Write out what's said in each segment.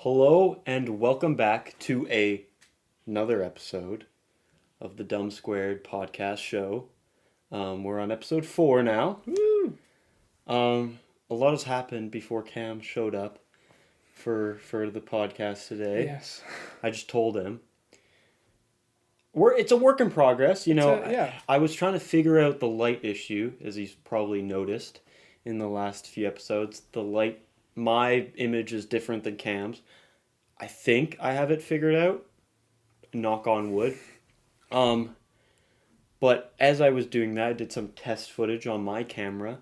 Hello and welcome back to another episode of the Dumb Squared podcast show. We're on episode 4 now. Woo! A lot has happened before Cam showed up for the podcast today. Yes. I just told him. It's a work in progress, you know. Yeah. I was trying to figure out the light issue, as he's probably noticed in the last few episodes. The light, my image is different than Cam's. I think I have it figured out. Knock on wood. But as I was doing that, I did some test footage on my camera,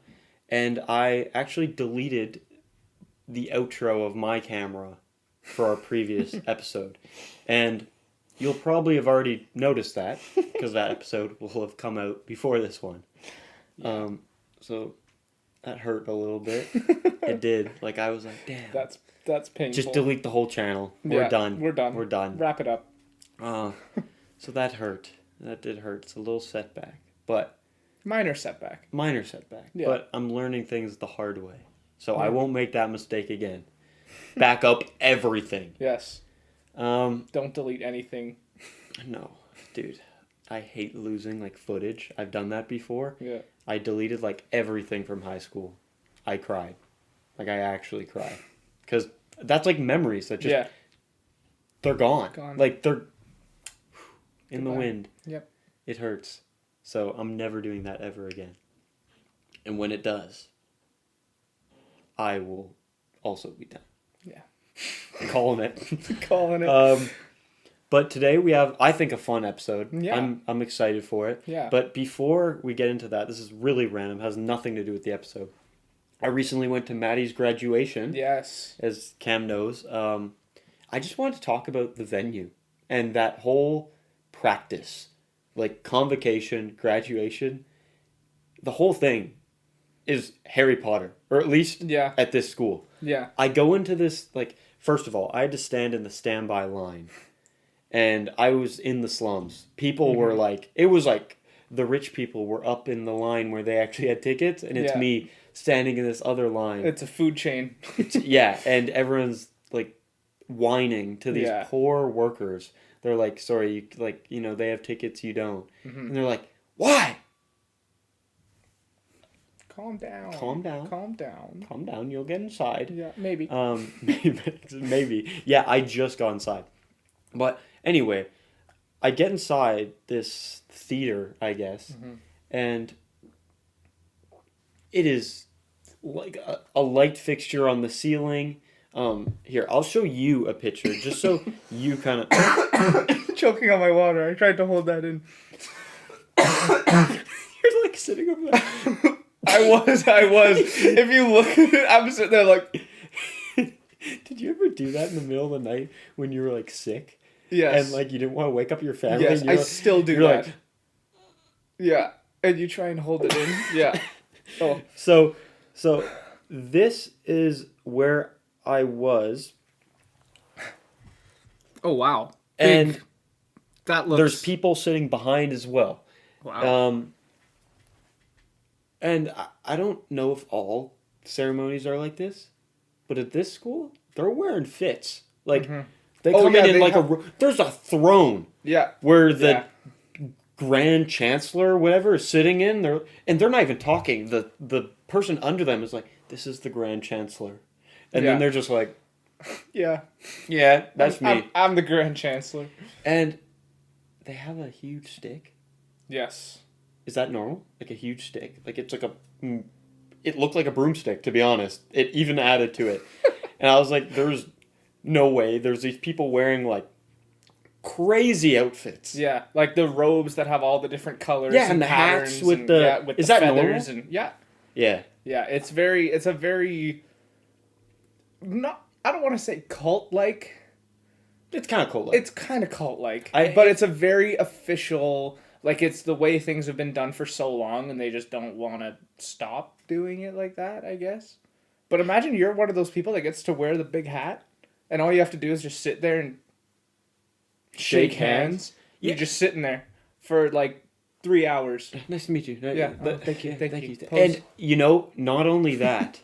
and I actually deleted the outro of my camera for our previous episode. And you'll probably have already noticed that, because that episode will have come out before this one. Yeah. So that hurt a little bit. It did. Like, I was like, damn. That's painful. Just delete the whole channel. We're Yeah, done. we're done. We're done. Wrap it up. So that hurt. That did hurt. It's a little setback. But Minor setback. minor setback. Yeah. But I'm learning things the hard way. So I Yeah. won't make that mistake again. Back up everything. Yes. Don't delete anything. No, dude. I hate losing like footage. I've done that before. Yeah. I deleted like everything from high school. I cried. Like I actually cried. Cuz that's like memories that just Yeah. they're gone. Gone. Like they're in the Goodbye. wind. Yep. It hurts. So I'm never doing that ever again. And when it does, I will also be done. Yeah. Calling it. Calling it. But today we have, I think, a fun episode. Yeah. I'm excited for it. Yeah. But before we get into that, this is really random, has nothing to do with the episode. I recently went to Maddie's graduation, Yes. as Cam knows. I just wanted to talk about the venue and that whole practice, like convocation, graduation. The whole thing is Harry Potter, or at least Yeah. at this school. Yeah. I go into this, like, first of all, I had to stand in the standby line. And I was in the slums. People were like, it was like the rich people were up in the line where they actually had tickets, and it's Yeah. me standing in this other line. It's a food chain. Yeah, and everyone's like whining to these Yeah. poor workers. They're like, sorry, they have tickets, you don't. Mhm. And they're like, why? Calm down. Calm down. Calm down. Calm down, you'll get inside. Yeah. Maybe. Maybe. Yeah, I just got inside. But anyway, I get inside this theater, I guess, and it is like a light fixture on the ceiling. Here, I'll show you a picture just so you kind of... Choking on my water. I tried to hold that in. You're like sitting over there. I was. If you look at it, I'm sitting there like, Did you ever do that in the middle of the night when you were like sick? yes. And like you didn't want to wake up your family? Yes, and you're I like- still do you're that. like- Yeah, and you try and hold it in. Yeah. Oh. So this is where I was, Oh wow. and That looks. there's people sitting behind as well. Wow. And I don't know if all ceremonies are like this, but at this school, they're wearing fits. Like they Oh, come yeah, in they like have- there's a throne Yeah. where the Yeah. grand chancellor or whatever is sitting in there, and they're not even talking. The person under them is like, "This is the grand chancellor," and Yeah. then they're just like, Yeah. "Yeah, that's me." I'm the Grand Chancellor. And they have a huge stick. Yes. Is that normal? Like a huge stick? Like it's like it looked like a broomstick, to be honest. It even added to it. And I was like, there's no way. There's these people wearing like crazy outfits. Yeah, like the robes that have all the different colors. Yeah, and the hats patterns with and, the- yeah, with is the that feathers normal? and yeah, Yeah. yeah. It's a very. Not. I don't want to say cult like. It's kind of cool. Like, It's kind of cult like, I- but it's a very official. Like it's the way things have been done for so long, and they just don't want to stop doing it like that. I guess. But imagine you're one of those people that gets to wear the big hat, and all you have to do is just sit there and shake hands. Yeah. You're just sitting there for like 3 hours. nice to meet you. Yeah. But- Thank you. yeah, Thank you. And you know, not only that,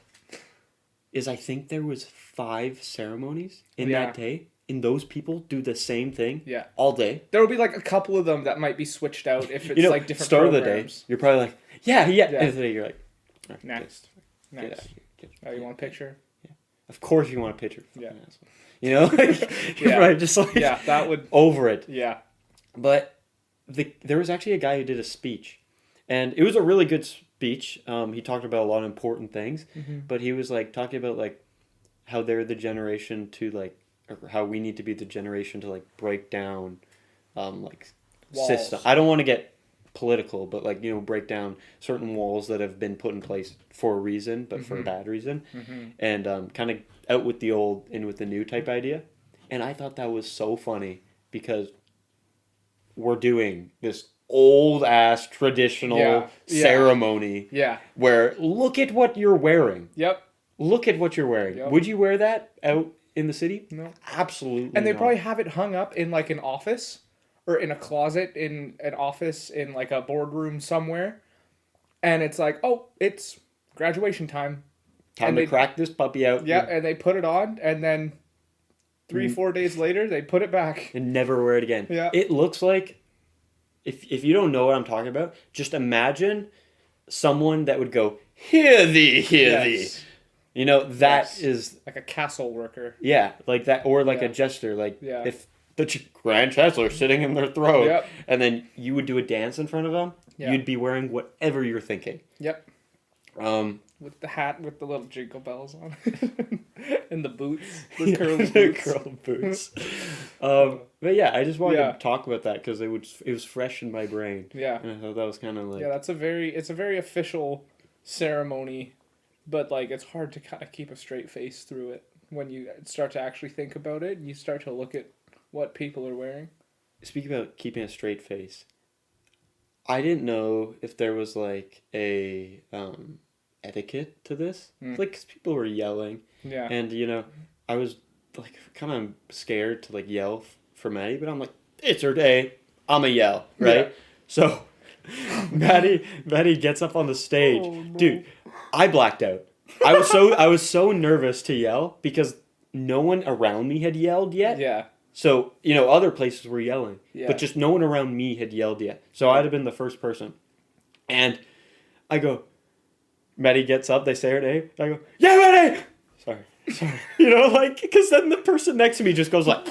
is I think there was 5 ceremonies in Yeah. that day, and those people do the same thing Yeah. all day. There will be like a couple of them that might be switched out if it's You know, like different start programs. of the day, you're probably like, yeah. Yeah. And then you're like, "All right, Next. get out Next. of here. Oh, you want a picture? Of course you want a picture. Yeah. Fucking asshole. You know, like, Yeah. right? Just like Yeah, that would. over it. Yeah. But there was actually a guy who did a speech, and it was a really good speech. He talked about a lot of important things, but he was like talking about like how they're the generation to like, or how we need to be the generation to like break down, like Walls. system. I don't want to get political, but like, you know, break down certain walls that have been put in place for a reason, but for a bad reason, and kind of out with the old, in with the new type idea. And I thought that was so funny because we're doing this old ass traditional Yeah. Yeah. ceremony Yeah. where look at what you're wearing. Yep. Look at what you're wearing. Yep. Would you wear that out in the city? No. Absolutely. And they not. probably have it hung up in like an office or in a closet in an office in like a boardroom somewhere. And it's like, oh, it's graduation time. time and to they- crack this puppy out. Yeah. And they put it on and then 3-4 days later they put it back. And never wear it again. Yeah. It looks like, if you don't know what I'm talking about, just imagine someone that would go, hear thee, hear thee. Yes. You know, that Yes. is, Like a castle worker. yeah, like that, or like Yeah. a jester, like Yeah. if the Grand Chancellor sitting in their throat, Yep. and then you would do a dance in front of them, Yeah. you'd be wearing whatever you're thinking. Yep. With the hat with the little jingle bells on it. And the boots. The curly boots. curl boots. But yeah, I just wanted Yeah. to talk about that because it was fresh in my brain, Yeah. and I thought that was kind of like, Yeah, it's a very official ceremony, but like it's hard to kind of keep a straight face through it when you start to actually think about it and you start to look at what people are wearing. Speaking about keeping a straight face, I didn't know if there was like a etiquette to this. Like, 'cause people were yelling, Yeah. and you know, I was like kind of scared to like yell for Maddie, but I'm like, it's her day, I'ma yell, right? Yeah. So, Maddie gets up on the stage, Oh, no. dude. I blacked out. I was so nervous to yell because no one around me had yelled yet. Yeah. So, you know, other places were yelling, Yeah. but just no one around me had yelled yet. So I'd have been the first person. And I go, Maddie gets up, they say her name. I go, yeah, Maddie! Sorry. You know, like, because then the person next to me just goes like,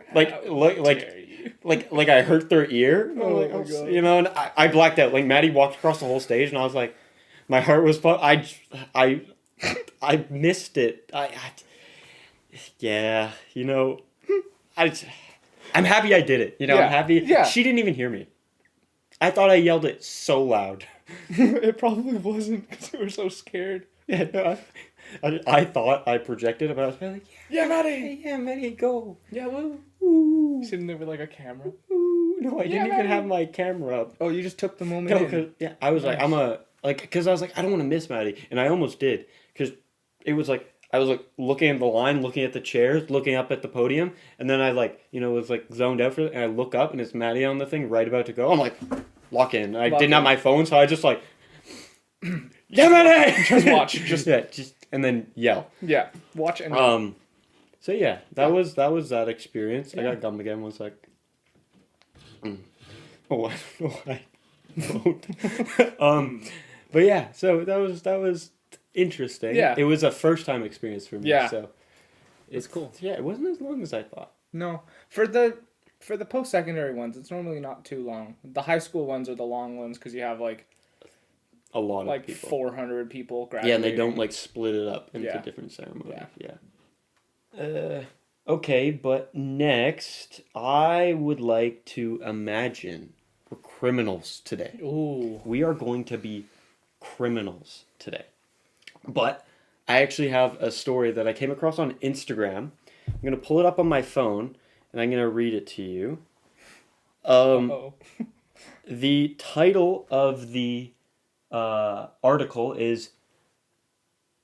like I hurt their ear. Oh Like, my God. you know, and I blacked out. Like, Maddie walked across the whole stage, and I was like, my heart was, I missed it. Yeah, you know, I'm happy I did it. You know, Yeah, I'm happy. yeah. She didn't even hear me. I thought I yelled it so loud. It probably wasn't because you were so scared. Yeah, no, I thought I projected it, but I was like, Yeah, Maddie! yeah, Maddie, go. Yeah, woo. Ooh, Sitting there with like a camera. ooh. No, I didn't Yeah, even Maddie. have my camera up. Oh, you just took the moment No, in. 'cause- yeah, I was like, Nice. because I was like, I don't want to miss Maddie, and I almost did, because it was like, I was like looking at the line, looking at the chairs, looking up at the podium, and then I like, you know, was like zoned out for it, and I look up, and it's Maddie on the thing, right about to go. I'm like, lock in. I Lock didn't have in. my phone, so I just like, yeah, Maddie! Just watch, just- yeah, just, and then yell. Yeah, watch and So yeah, that was that experience. I got gum again. One sec. Oh, I don't know why. I won't. But yeah, so that was interesting. Yeah. It was a first time experience for me. Yeah. So It's cool. Yeah, it wasn't as long as I thought. No, for the post-secondary ones, it's normally not too long. The high school ones are the long ones because you have like A lot of people. 400 people graduating. Yeah, and they don't like split it up into Yeah. different ceremonies. Yeah. Okay, but next I would like to imagine we're criminals today. Ooh. We are going to be criminals today. But I actually have a story that I came across on Instagram. I'm going to pull it up on my phone and I'm going to read it to you. Oh. The title of the article is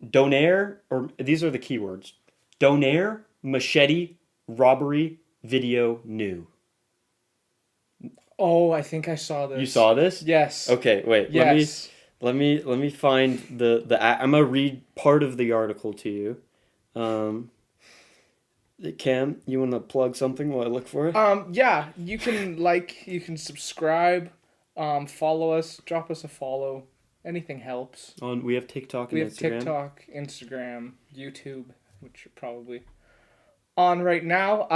Donaire, or these are the keywords. Donaire, machete, robbery, video new. Oh, I think I saw this. You saw this? Yes. Okay, wait. Yes. Let me find I'm gonna read part of the article to you. Um, Cam, you want to plug something while I look for it? Yeah, you can subscribe, follow us, drop us a follow. Anything helps. We have TikTok and We have Instagram. TikTok, Instagram, YouTube, which are probably on right now.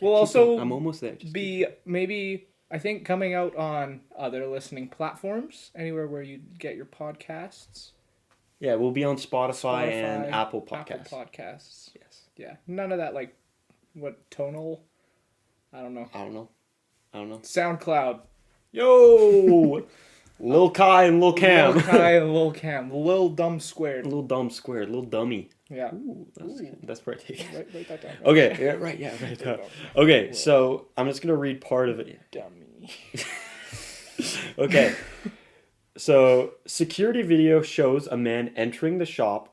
We'll also I'm almost there. Just be maybe I think coming out on other listening platforms, anywhere where you get your podcasts. yeah, we'll be on Spotify and Apple Apple Podcasts. Podcasts. Yes. Yeah, none of that like what tonal. I don't know. I don't know. SoundCloud. Yo, Lil Kai and Lil Cam. Lil Kai and Lil Cam. Lil Dumb Squared. Little dumb squared, little dummy. Yeah. Ooh, that's pretty. Write that down. Okay, yeah, right, yeah, right. Down. Okay, so I'm just gonna read part of it. Dummy. Okay, so security video shows a man entering the shop,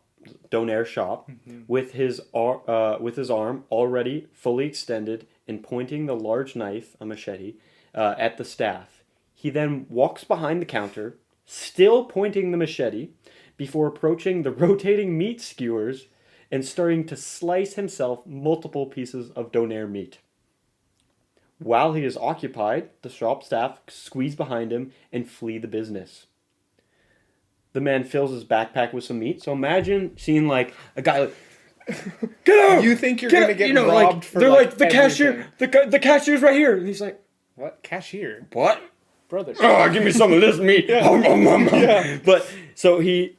Donair shop, with his arm already fully extended and pointing the large knife, a machete, at the staff. He then walks behind the counter, still pointing the machete, before approaching the rotating meat skewers and starting to slice himself multiple pieces of Donair meat. While he is occupied, the shop staff squeeze behind him and flee the business. The man fills his backpack with some meat. So imagine seeing like a guy like, get out! You think you're gonna get robbed like, for they're like the everything. cashier, the cashier's right here, and he's like, What? Cashier? what? Brother. Oh, give me some of this meat. Yeah. But so he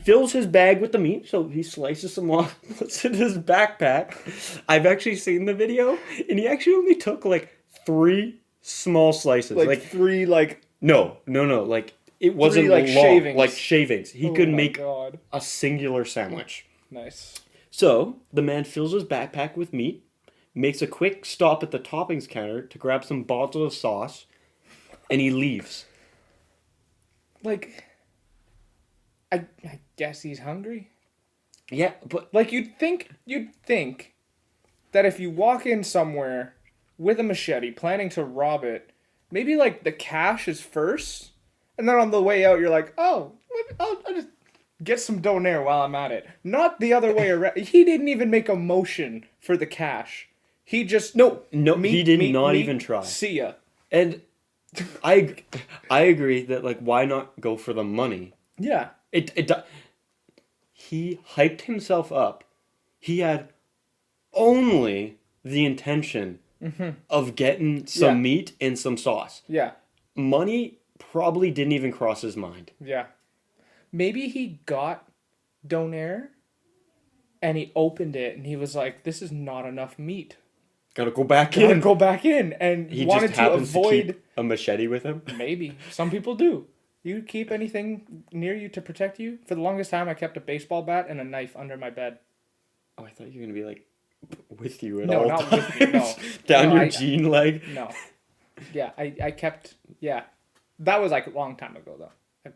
fills his bag with the meat, so he slices some off, puts it in his backpack. I've actually seen the video, and he actually only took like 3 small slices. Like 3 like No, like it wasn't like, long, shavings. like shavings. He could make God. a singular sandwich. Nice. So the man fills his backpack with meat, makes a quick stop at the toppings counter to grab some bottles of sauce, and he leaves. Like I guess he's hungry. Yeah, but Like you'd think that if you walk in somewhere with a machete planning to rob it, maybe like the cash is first, and then on the way out you're like, "Oh, I'll just get some Donair while I'm at it." Not the other way around. He didn't even make a motion for the cash. He just no, he did not even try. See ya. And I agree that like why not go for the money? Yeah. He hyped himself up. He had only the intention of getting some meat and some sauce. Yeah. Money probably didn't even cross his mind. Yeah. Maybe he got Donair and he opened it and he was like, "This is not enough meat. Gotta go back Gotta in. go back in," and He wanted just to happens to avoid. keep a machete with him. Maybe some people do. You keep anything near you to protect you? For the longest time, I kept a baseball bat and a knife under my bed. Oh, I thought you were gonna be like with you at No, all not times. with me, no. Down No, your I- jean leg. No. Yeah, I kept. Yeah, that was like a long time ago though.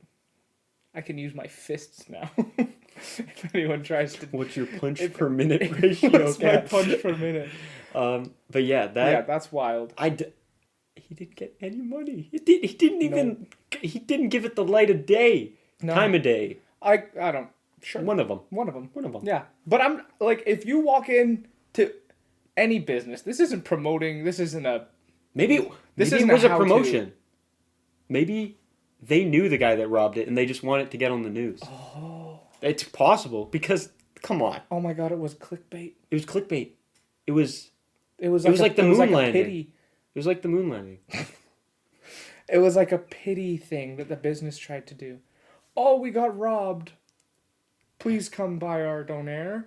I can use my fists now. If anyone tries to. What's your punch If- per minute ratio? What's my Kat? punch per minute? But yeah, Yeah, that's wild. he didn't get any money. He didn't even. He didn't give it the light of day. No. Time of day. I don't. Sure. One of them. One of them. One of them. Yeah, but I'm like, if you walk in to any business, this isn't promoting. This isn't a. Maybe This maybe isn't it was a a how-to. promotion. Maybe they knew the guy that robbed it and they just wanted to get on the news. Oh. It's possible because come on, Oh my god! It was clickbait. it was clickbait. It was It was like the moon like landing. A pity. it was like the moon landing. It was like a pity thing that the business tried to do. Oh, we got robbed. Please come buy our Donair.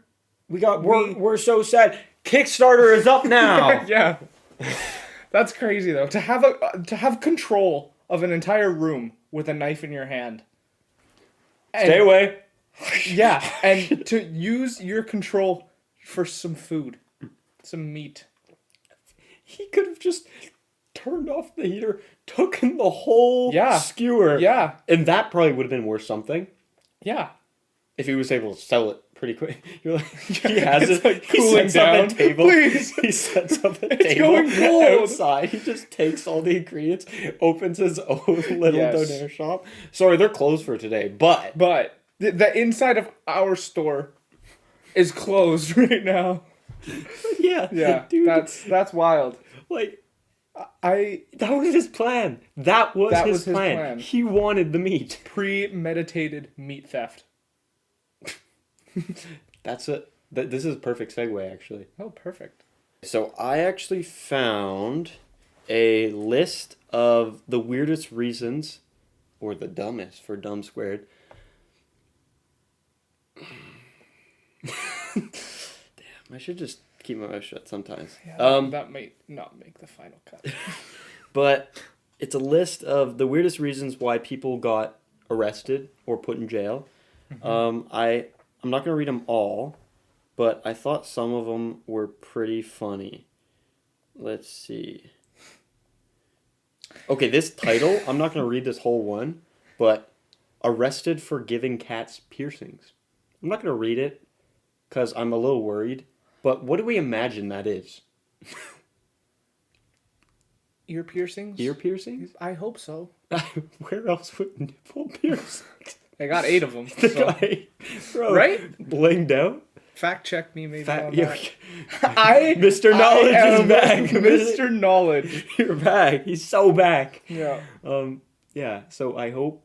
We're so sad. Kickstarter is up now. Yeah, that's crazy though. To have control of an entire room with a knife in your hand. And, Stay away. Yeah, and to use your control for some food, some meat. He could have just turned off the heater, taken the whole Yeah. skewer. Yeah, And that probably would have been worth something yeah. if he was able to sell it pretty quick. You're like, he has It's it. like He cooling sets up down. a table. Please. He sets up a It's table going cold. outside. He just takes all the ingredients, opens his own little Yes. donair shop. Sorry, they're closed for today, but But the inside of our store is closed right now. yeah, Yeah, dude, that's wild. like I that was his plan. That was That his was his plan. plan. He wanted the meat. premeditated meat theft. That's it. This is a perfect segue, actually. Oh, perfect. So I actually found a list of the weirdest reasons, or the dumbest for dumb squared. Damn, I should just keep my mouth shut sometimes. Yeah, that might not make the final cut. But it's a list of the weirdest reasons why people got arrested or put in jail. I'm not gonna read them all, but I thought some of them were pretty funny. Let's see. Okay, this title, I'm not gonna read this whole one, but arrested for giving cats piercings. I'm not gonna read it because I'm a little worried. But what do we imagine that is? Ear piercings? Ear piercings? I hope so. Where else would nipple piercings? I got 8 of them. The So. guy, bro, Right? blinged out. Fact check me maybe on Yeah. that. Mr. Knowledge I is am back. Mr. Knowledge. You're back. He's so back. Yeah. Yeah. So I hope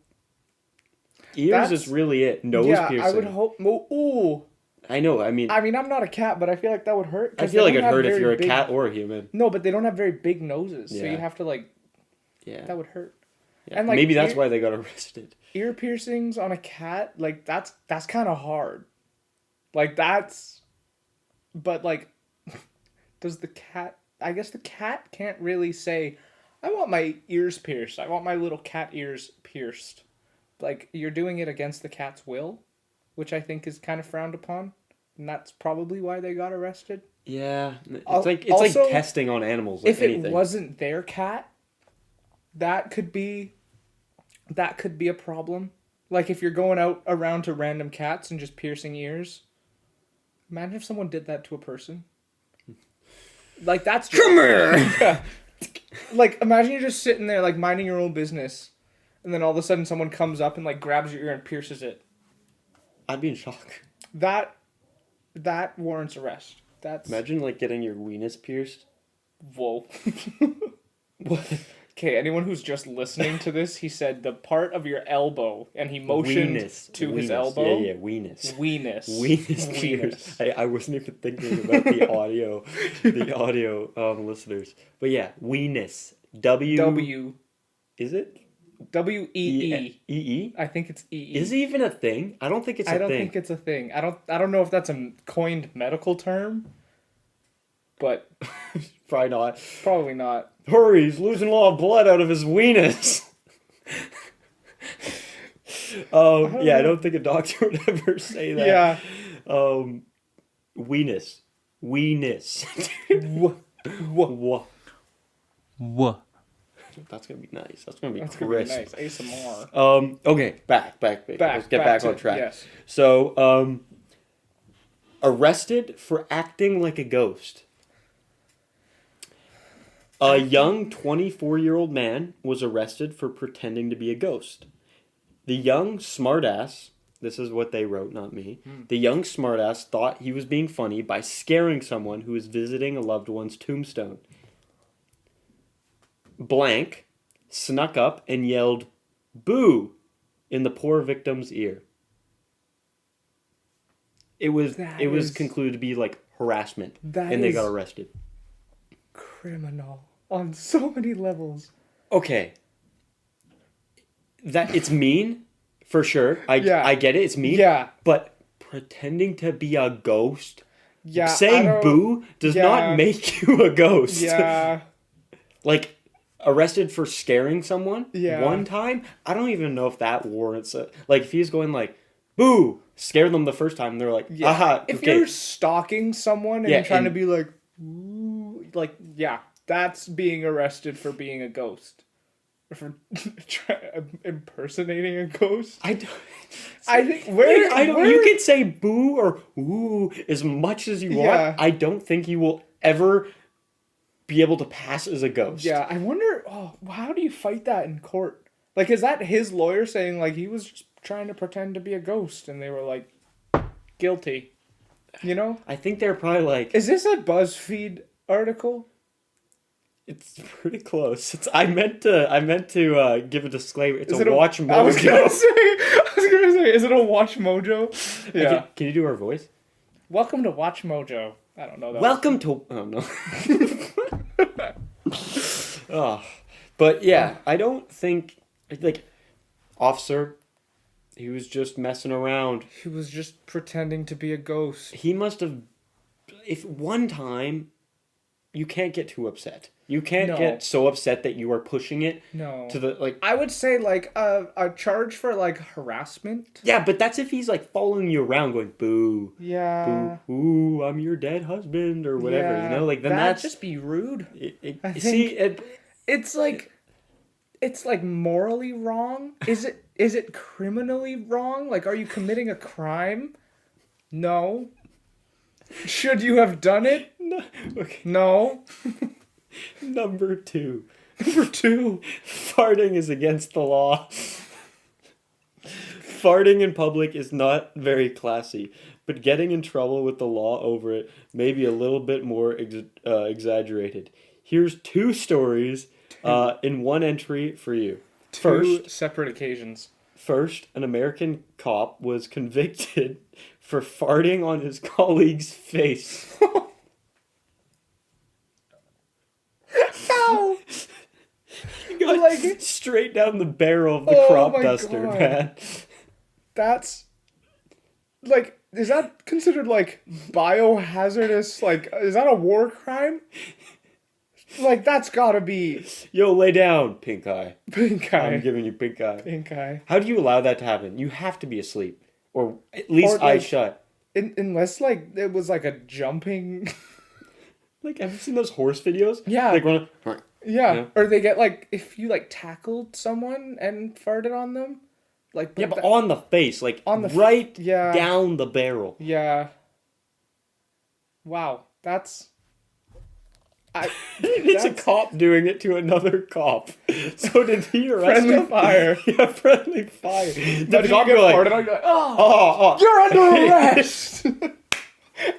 ears That's- is really it. Nose yeah, piercing. I would hope. Ooh. I know. I mean, I'm not a cat, but I feel like that would hurt. I 'cause feel they like don't it have hurt if very you're a big- cat or a human. No, but they don't have very big noses, so Yeah. you have to like. Yeah. That would hurt. Yeah. and, like, maybe that's ear- why they got arrested. Ear piercings on a cat, like that's kind of hard. Like that's, but like, does the cat? I guess the cat can't really say, "I want my ears pierced. I want my little cat ears pierced." Like you're doing it against the cat's will, which I think is kind of frowned upon, and that's probably why they got arrested. Yeah. It's Al- like also, testing on animals. Like If anything. it wasn't their cat, that could be a problem. Like if you're going out around to random cats and just piercing ears. Imagine if someone did that to a person. Like that's just, Come here. Yeah. Like imagine you're just sitting there like minding your own business, and then all of a sudden someone comes up and like grabs your ear and pierces it. I'd be in shock. That warrants arrest. That's Imagine like getting your weenus pierced. whoa. What? Okay, anyone who's just listening to this, he said the part of your elbow, and he motioned Weenus. to his Weenus. elbow. Yeah, weenus. Weenus. Weenus pierced. I wasn't even thinking about the audio, listeners. But yeah, weenus. W Is it? W E E. E. I think it's E E. Is it even a thing? I don't think it's a I don't thing. think it's a thing. I don't know if that's a coined medical term, but Probably not. probably not. Hurry, he's losing a lot of blood out of his weenus. I don't think a doctor would ever say that. Yeah. Weenus. Weenus. Wha- Wha. That's gonna be nice. That's gonna be That's gonna be crisp. nice. ASMR. Okay, back. Let's get back to- on track. Yes. So, arrested for acting like a ghost. A young 24-year-old man was arrested for pretending to be a ghost. The young smartass, this is what they wrote, not me. The young smartass thought he was being funny by scaring someone who was visiting a loved one's tombstone. Blank snuck up and yelled, "Boo!" in the poor victim's ear. It was That it was is- concluded to be like harassment, That and they is- got arrested. Criminal on so many levels. Okay, that it's mean for sure. I get it. It's mean. Yeah. But pretending to be a ghost, Yeah. I saying don't- "boo" does yeah. not make you a ghost. Yeah. Like arrested for scaring someone Yeah. one time, I don't even know if that warrants it. Like if he's going like "boo," scare them the first time, they're like, Yeah. "Aha!" If okay. you're stalking someone and Yeah, you're trying to and- be like, "Ooh," like, yeah, that's being arrested for being a ghost. for impersonating a ghost. I don't. I think I don't. You can say boo or ooh as much as you want. Yeah. I don't think you will ever be able to pass as a ghost. Yeah, I wonder. Oh, how do you fight that in court? Like, is that his lawyer saying like he was just trying to pretend to be a ghost, and they were like, guilty? You know? I think they're probably like. Is this a BuzzFeed article? It's pretty close. I meant to give a disclaimer. It's Is a it Watch Mojo. I was gonna say, is it a Watch Mojo? Yeah. Can you do our voice? Welcome to Watch Mojo. I don't know that. Welcome to. Oh no. Oh, but yeah, I don't think like officer. He was just messing around. He was just pretending to be a ghost. He must have. If one time, you can't get too upset. You can't No. get so upset that you are pushing it No. to the like. I would say like a charge for like harassment. Yeah, but that's if he's like following you around, going boo, Yeah. boo, ooh, I'm your dead husband or whatever. Yeah. You know, like then That'd that's just be rude. I see think- It's like morally wrong. Is it criminally wrong? Like, are you committing a crime? No. Should you have done it? No, okay. No. Number 2. Number 2. Farting is against the law. Farting in public is not very classy, but getting in trouble with the law over it may be a little bit more exaggerated. Here's 2 stories in one entry for you. 2 separate occasions. First, an American cop was convicted for farting on his colleague's face. Ow! He got Like- straight down the barrel of the Oh crop my duster, God. man. That's like, is that considered like biohazardous? Like, is that a war crime? Like, that's gotta be Yo, lay down, pink eye. pink I'm eye. giving you pink eye. Pink eye. How do you allow that to happen? You have to be asleep. Or at least Or, like- eyes shut. Unless like it was like a jumping. Like, have you seen those horse videos? Yeah. Like, run. Yeah. Yeah. Or they get like, if you like tackled someone and farted on them, like Yeah, but on the face. Like, On the right yeah. down the barrel. Yeah. Wow, that's. It's a That's- cop doing it to another cop. So did he arrest Friendly him? fire. Yeah, friendly fire. Now, did you get farted on? You're like, oh, Oh, you're under arrest.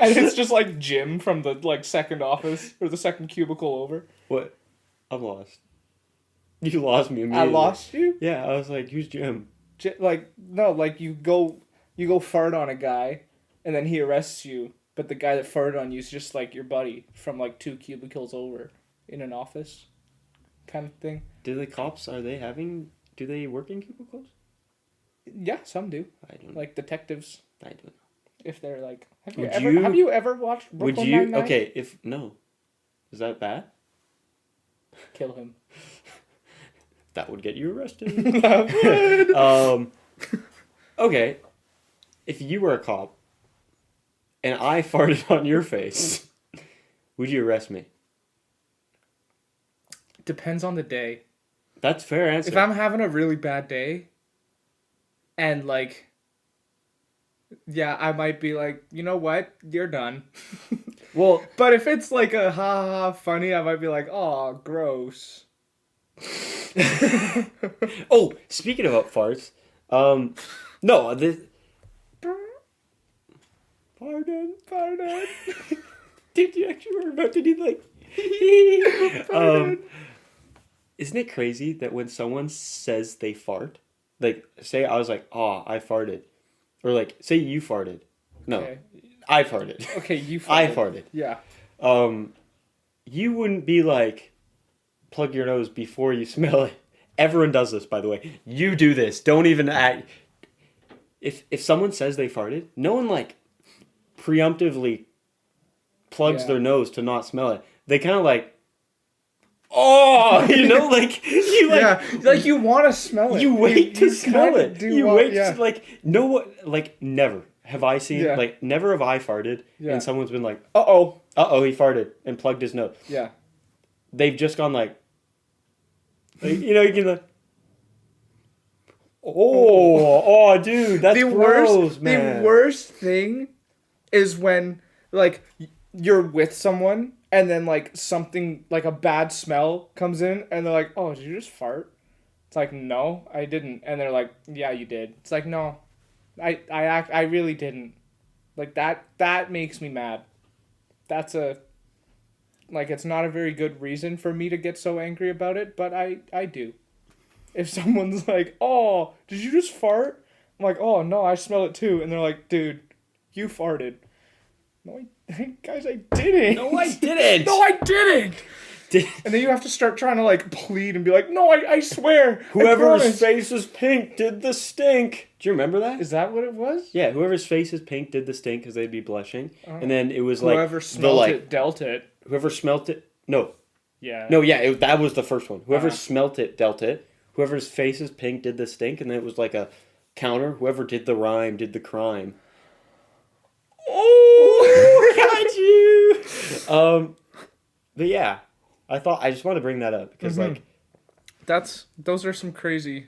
And it's just like Jim from the like second office or the second cubicle over. What? I'm lost. You lost me I immediately. lost you. Yeah, I was like, who's Jim? Like no, like you go fart on a guy, and then he arrests you. But the guy that farted on you is just like your buddy from like 2 cubicles over in an office, kind of thing. Do the cops, do they work in cubicles? Yeah, some do. I don't Like detectives, I don't know. if they're like, Would have you ever watched Brooklyn Would you? Nine-Nine? Okay, no. Is that bad? Kill him. That would get you arrested. Okay. If you were a cop and I farted on your face, would you arrest me? Depends on the day. That's a fair answer. If I'm having a really bad day, and like, yeah, I might be like, you know what, you're done. Well, But if it's like a ha ha ha funny, I might be like, oh, gross. oh, speaking about farts, no, this. Pardon. Did you actually were about to do like? Isn't it crazy that when someone says they fart, like say I was like, oh, I farted, or like say you farted, no, Okay. I farted, Okay, you farted. I farted. Yeah. You wouldn't be like, plug your nose before you smell it. Everyone does this, by the way. You do this. Don't even act. If someone says they farted, no one like preemptively plugs Yeah. their nose to not smell it. They kind of like, oh, like you like. Yeah, like you want to smell it. You wait to smell kinda it. do You want- wait yeah. to like no what like never have I seen Yeah. like never have I farted Yeah. and someone's been like, Uh-oh. he farted and plugged his nose. Yeah. They've just gone like, Like, you can like. Oh, dude, that's gross, man. The worst thing is when like you're with someone and then like something like a bad smell comes in and they're like, "Oh, did you just fart?" It's like, "No, I didn't." And they're like, "Yeah, you did." It's like, "No. I really didn't." Like that makes me mad. That's it's not a very good reason for me to get so angry about it, but I do. If someone's like, "Oh, did you just fart?" I'm like, "Oh, no, I smell it too." And they're like, "Dude, you farted." No, guys, I didn't. No, I didn't. No, I didn't. And then you have to start trying to like plead and be like, "No, I swear." Whoever's face is pink did the stink. Do you remember that? Is that what it was? Yeah, whoever's face is pink did the stink because they'd be blushing. And then it was like... Whoever smelled it dealt it. Whoever smelt it... No. Yeah. No, yeah, that was the first one. Whoever smelt it dealt it. Whoever's face is pink did the stink. And then it was like a counter. Whoever did the rhyme did the crime. Oh, got you! But yeah, I just want to bring that up because like... Those are some crazy...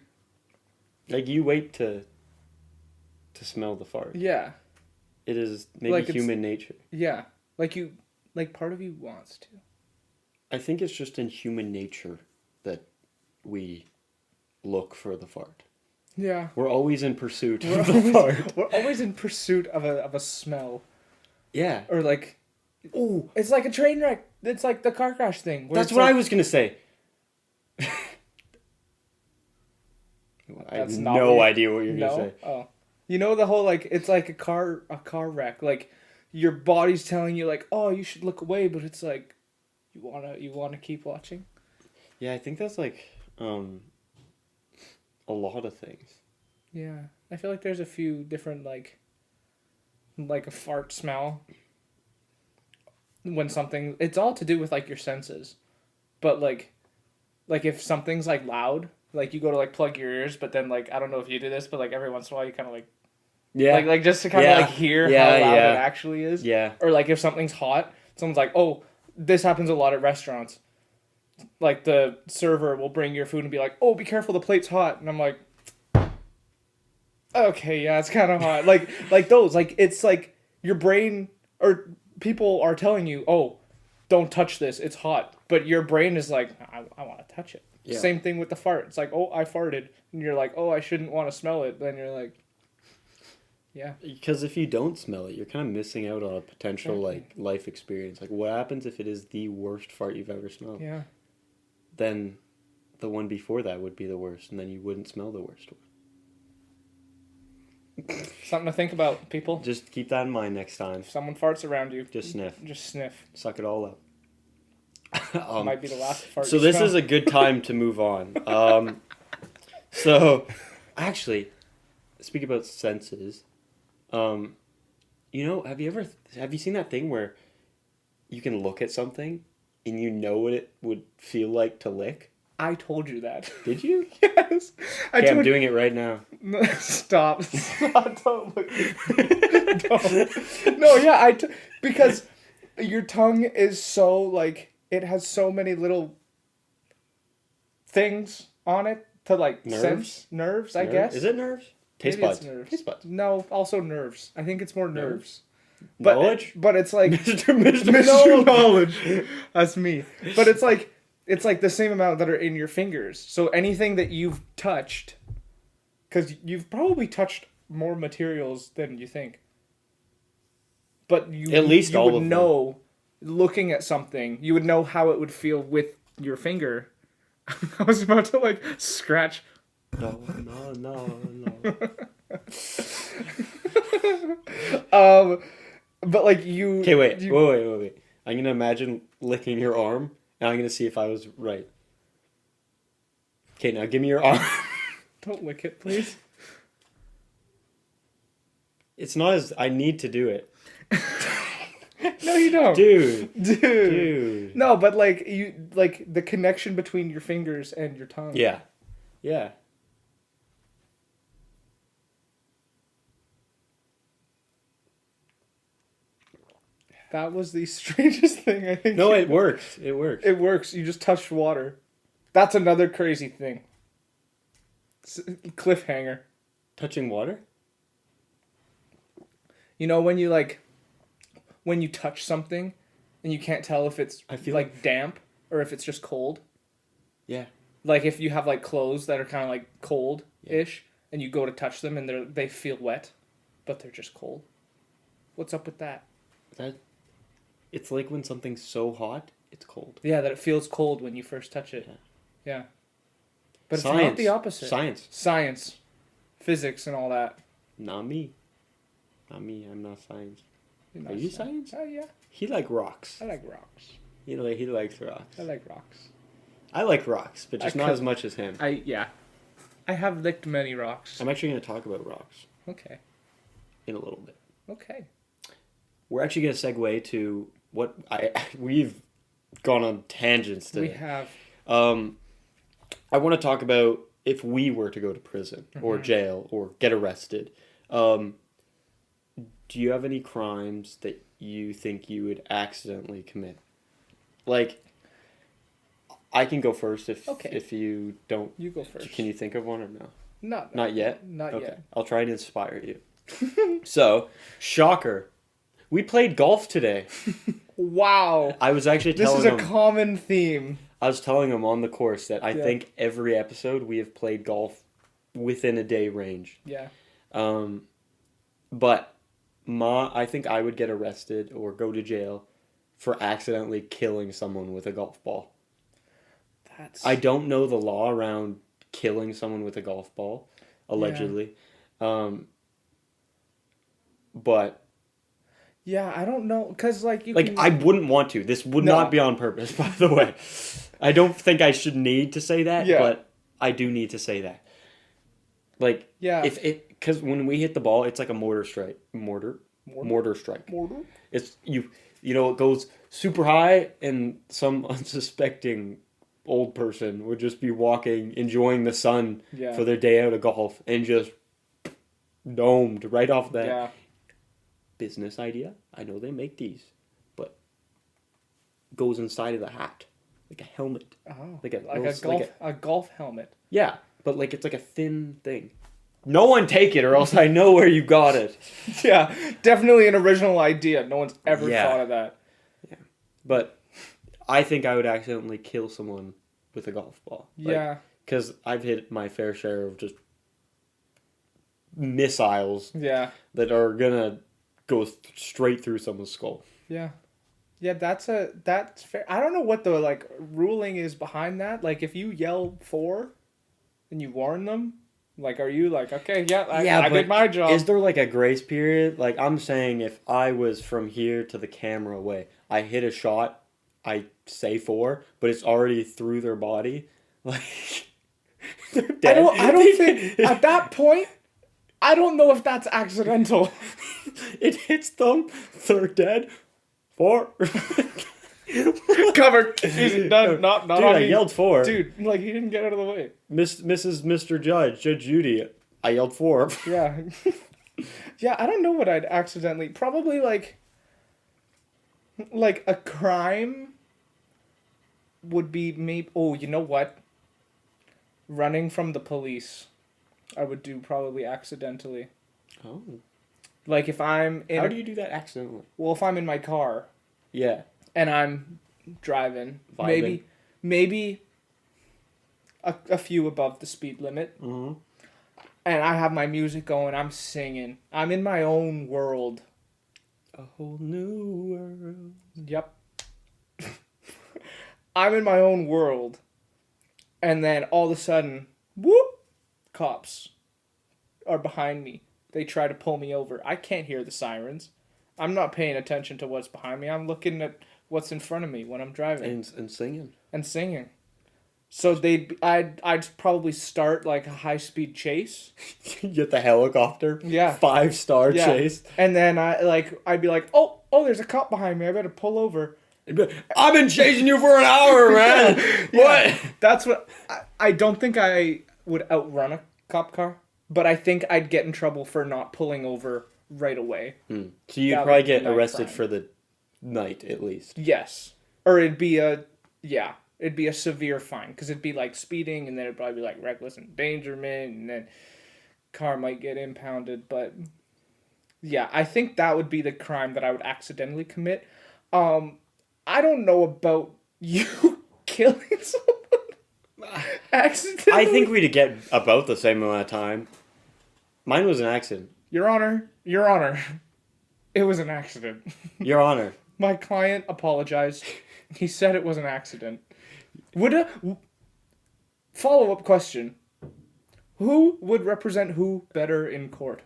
Like, you wait to smell the fart. Yeah. It is maybe human nature. Yeah. Part of you wants to. I think it's just in human nature that we look for the fart. Yeah. We're always in pursuit of the fart. We're always in pursuit of a smell. Yeah. Or like... Ooh. It's like a train wreck. It's like the car crash thing. That's what I was going to say. I have no idea what you're going to say. Oh. You know the whole, like, it's like a car wreck. Like, your body's telling you, like, oh, you should look away, but it's like, you wanna keep watching? Yeah, I think that's, like, a lot of things. Yeah. I feel like there's a few different, like a fart smell. When something... It's all to do with, like, your senses. But, like if something's, like, loud... Like, you go to, like, plug your ears, but then, like, I don't know if you do this, but, like, every once in a while you kind of, like... Yeah. Like just to kind of, like, hear how loud it actually is. Yeah. Or, like, if something's hot, someone's like, oh, this happens a lot at restaurants. Like, the server will bring your food and be like, oh, be careful, the plate's hot. And I'm like, okay, yeah, it's kind of hot. like those. Like, it's, like, your brain... Or people are telling you, oh, don't touch this, it's hot. But your brain is like, I want to touch it. Yeah. Same thing with the fart. It's like, oh, I farted. And you're like, oh, I shouldn't want to smell it. Then you're like, yeah. Because if you don't smell it, you're kind of missing out on a potential, like, life experience. Like, what happens if it is the worst fart you've ever smelled? Yeah. Then the one before that would be the worst, and then you wouldn't smell the worst one. Something to think about, people. Just keep that in mind next time. If someone farts around you, just sniff. Just sniff. Suck it all up. Might be the last fart. So this is a good time to move on. So, actually, speaking about senses, have you seen that thing where you can look at something and you know what it would feel like to lick? I told you that. Did you? Yes. I'm doing it right now. No, stop. Don't look. Don't. No, yeah, because your tongue is so, like, it has so many little things on it to, like, sense nerves, I guess. Is it nerves? Taste buds. Taste buds. No, also nerves. I think it's more nerves. Knowledge? But it's like Mr. Knowledge. That's me. But it's like the same amount that are in your fingers. So anything that you've touched, because you've probably touched more materials than you think. But you would know. Looking at something, you would know how it would feel with your finger. I was about to, like, scratch. No. But, like, you... Okay, wait. I'm going to imagine licking your arm, and I'm going to see if I was right. Okay, now give me your arm. Don't lick it, please. It's not as... I need to do it. No, you don't. Dude. No, but, like, the connection between your fingers and your tongue. Yeah. That was the strangest thing, I think. No, it works. It works. It works. You just touched water. That's another crazy thing. Cliffhanger. Touching water? You know when you touch something and you can't tell if it's I feel like damp or if it's just cold? Yeah. Like if you have like clothes that are kind of like cold-ish and you go to touch them and they feel wet, but they're just cold. What's up with that? It's like when something's so hot, it's cold. Yeah, that it feels cold when you first touch it. Yeah. But Science. it's not the opposite. Science. Physics and all that. Not me. Not me. I'm not science. You're Are not you science? Oh yeah. He like rocks. I like rocks. He likes rocks. I like rocks. I like rocks, but just not as much as him. I have licked many rocks. I'm actually going to talk about rocks Okay. in a little bit. Okay. We're actually going to segue to what we've gone on tangents today. We have. I want to talk about if we were to go to prison or jail or get arrested. Do you have any crimes that you think you would accidentally commit? Like, I can go first if you don't. You go first. Can you think of one or no? Not yet? Not Okay. yet. I'll try to inspire you. So, shocker. We played golf today. Wow. I was actually This telling is a him, common theme. I was telling him on the course that I think every episode we have played golf within a day range. Yeah. But I think I would get arrested or go to jail for accidentally killing someone with a golf ball. I don't know the law around killing someone with a golf ball, allegedly. But yeah, I don't know, cause like I wouldn't want to. This would not be on purpose, by the way. I don't think I should need to say that, but I do need to say that. Like, because when we hit the ball, it's like a mortar strike. Mortar strike. It's it goes super high, and some unsuspecting old person would just be walking, enjoying the sun for their day out of golf, and just domed right off that. Yeah. Business idea. I know they make these, but goes inside of the hat, like a helmet. Oh, like a golf helmet. Yeah, but like it's like a thin thing. No one take it, or else I know where you got it. Yeah, definitely an original idea. No one's ever thought of that. Yeah, but I think I would accidentally kill someone with a golf ball. Because I've hit my fair share of just missiles. Yeah. That are gonna go straight through someone's skull. Yeah. Yeah, that's fair. I don't know what the ruling is behind that. Like if you yell 4 and you warn them, are you okay, I did my job. Is there a grace period? Like I'm saying if I was from here to the camera away, I hit a shot, I say 4, but it's already through their body. They're dead. I don't think at that point I don't know if that's accidental. It hits them. They're dead. 4. Covered. Easy. Done. Not Dude, on I me. yelled 4. Dude, he didn't get out of the way. Mr. Judge Judy, I yelled 4. Yeah. Yeah, I don't know what I'd accidentally... Probably, a crime would be maybe... Oh, you know what? Running from the police. I would do probably accidentally. Oh. If I'm in... How do you do that accidentally? Well, if I'm in my car... Yeah. And I'm driving. Vibing. Maybe a few above the speed limit. Mm-hmm. And I have my music going. I'm singing. I'm in my own world. A whole new world. Yep. I'm in my own world. And then all of a sudden, whoop, cops are behind me. They try to pull me over. I can't hear the sirens. I'm not paying attention to what's behind me. I'm looking at what's in front of me when I'm driving. And singing. And singing. So I'd probably start a high-speed chase. You get the helicopter. Yeah. 5-star chase. And then I'd be like, oh, there's a cop behind me. I better pull over. I've been chasing you for an hour, man. What? That's what I don't think I would outrun a cop car, but I think I'd get in trouble for not pulling over right away. So you'd probably get arrested for the night at least. Yes. Or it'd be It'd be a severe fine because it'd be like speeding, and then it'd probably be like reckless endangerment, and then car might get impounded. But yeah, I think that would be the crime that I would accidentally commit. I don't know about you killing someone accidentally. I think we'd get about the same amount of time. Mine was an accident. Your Honor, it was an accident. Your Honor. My client apologized. He said it was an accident. Follow-up question. Who would represent who better in court?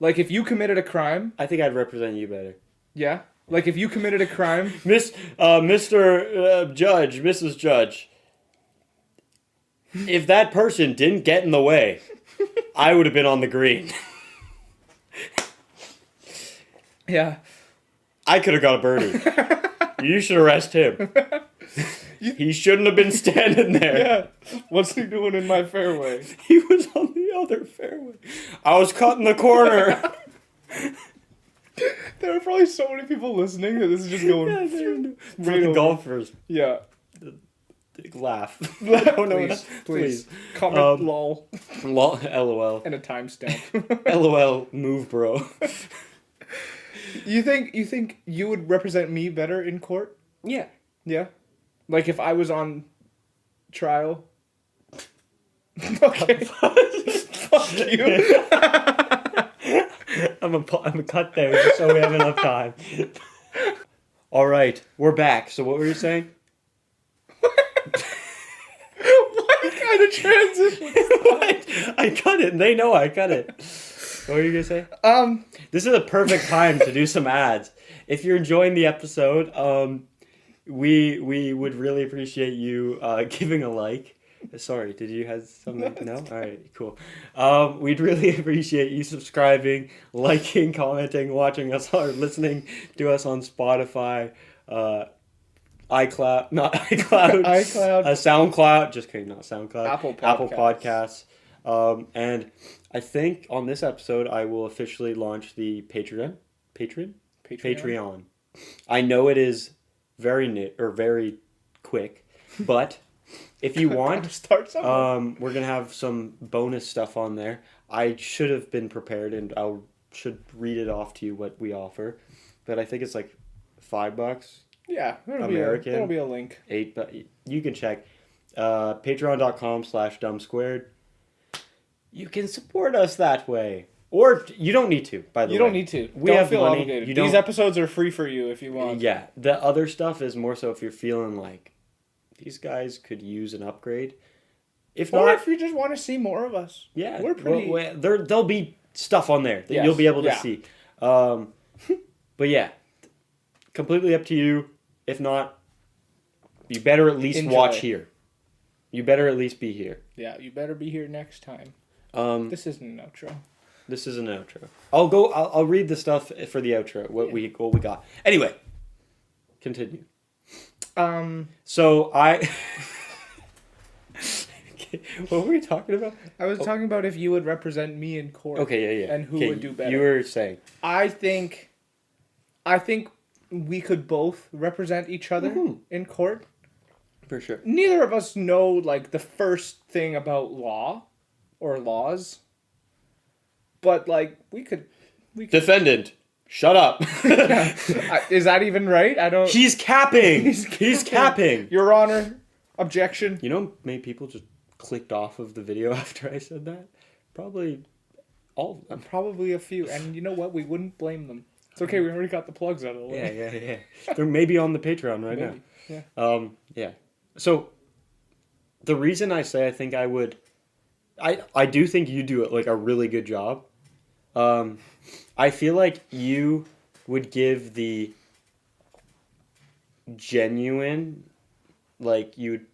Like, if you committed a crime... I think I'd represent you better. Yeah? Like, if you committed a crime... Mr. Judge, Mrs. Judge, if that person didn't get in the way, I would have been on the green. Yeah. I could have got a birdie. You should arrest him. He shouldn't have been standing there. Yeah. What's he doing in my fairway? He was on the other fairway. I was caught in the corner. There are probably so many people listening that this is just going... For the golfers. Yeah. Laugh. Please. Comment lol. LOL. And a timestamp. LOL move, bro. You think you would represent me better in court? Yeah. Yeah? Like if I was on trial? Okay. Fuck you. I'm a cut there just so we have enough time. All right, we're back. So what were you saying? What kind of transition? I cut it. And they know I cut it. What were you gonna say? This is a perfect time to do some ads. If you're enjoying the episode, we would really appreciate you giving a like. Sorry, did you have something? No? All right, cool. We'd really appreciate you subscribing, liking, commenting, watching us, or listening to us on Spotify, iCloud, not iCloud, SoundCloud. Just kidding, not SoundCloud. Apple Podcasts. And I think on this episode, I will officially launch the Patreon. I know it is very quick, but if you want, start somewhere. we're gonna have some bonus stuff on there. I should have been prepared, and should read it off to you what we offer, but I think it's like $5. Yeah, American. There'll be a link. $8, but you can check patreon.com/dumbsquared. You can support us that way. Or you don't need to, by the way. You don't need to. We don't have feel money. obligated. These episodes are free for you if you want. Yeah. The other stuff is more so if you're feeling like these guys could use an upgrade. If you just want to see more of us. Yeah. We're pretty... there'll be stuff on there that you'll be able to see. But yeah. Completely up to you. If not, you better at least watch here. You better at least be here. Yeah, you better be here next time. This isn't an outro. This is an outro. I'll read the stuff for the outro. What we got. Anyway, continue. So I. What were we talking about? I was talking about if you would represent me in court. Okay, yeah. And who would do better. You were saying. I think we could both represent each other in court. For sure. Neither of us know like the first thing about law or laws. But like we could Defendant, shut up. Is that even right? I don't. He's capping. He's capping. Your Honor, objection. You know how many people just clicked off of the video after I said that? Probably all of them. Probably a few. And you know what? We wouldn't blame them. It's okay. We already got the plugs out of the way. Yeah. They're maybe on the Patreon right now. Yeah. Yeah. So the reason I say I think I would, I do think you do like a really good job. I feel like you would give the genuine, like you would